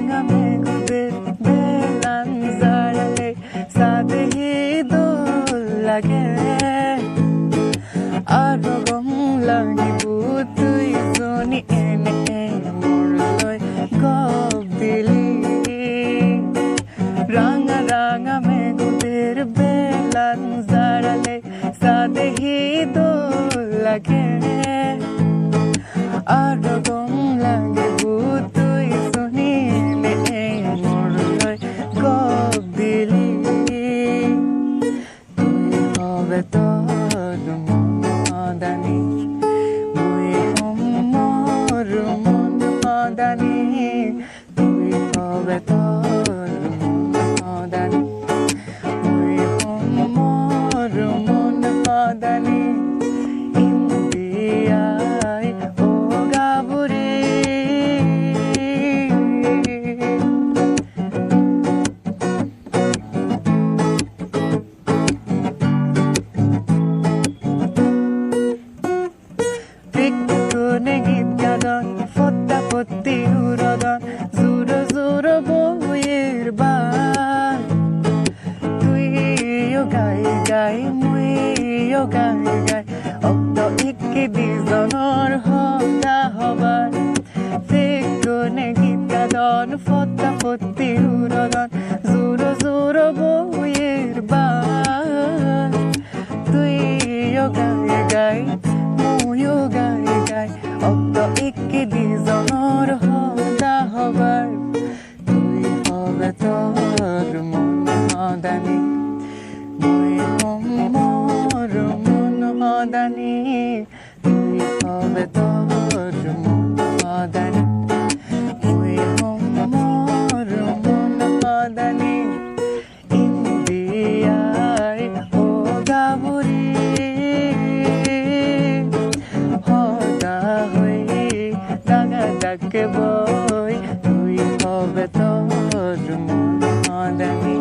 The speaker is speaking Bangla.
রাঙা মেঘদের বেলান জাড়ালে সাদেহি দোল লাগে আরো গম লাগিব তুই জনি এনে মোৰলৈ গপ দিলি রাঙা রাঙা মেঘদের বেলান জাড়ালে সাদেহি দোল লাগে আরো গম লাগিব তুই জনি এনে মোৰলৈ গপ দিলি তুই হবে তোর মদানি মুই হম মোর মদানি তুই হবে তোর মদানি মুই হম মোর মদানি ইন্দিয়াই ও গাবুরি কোনে গীত গাদন ফত্তা ফত্তি উরদন জোর জোর বইয়ের বান তুইও গাই গাই মুইও গাই গাই অক্ত ইকি দুজনৰ হতা হবাৰ কোনে গীত গাদন ফত্তা ফত্তি উরদন জোর জোর বইয়ের বান তুইও গাই গাই মুইও গাই গাই অক্ত ইকি দুজনৰ হতা হবাৰ তুই হবে তোর মদানি মুই হম মোর মদানি তুই হবে তোর মদানি মুই হম মোর মদানি ইন্দিয়াই ও গাবুরি হতা হই দাগা দাগে বই তুই হবে তোর মদানি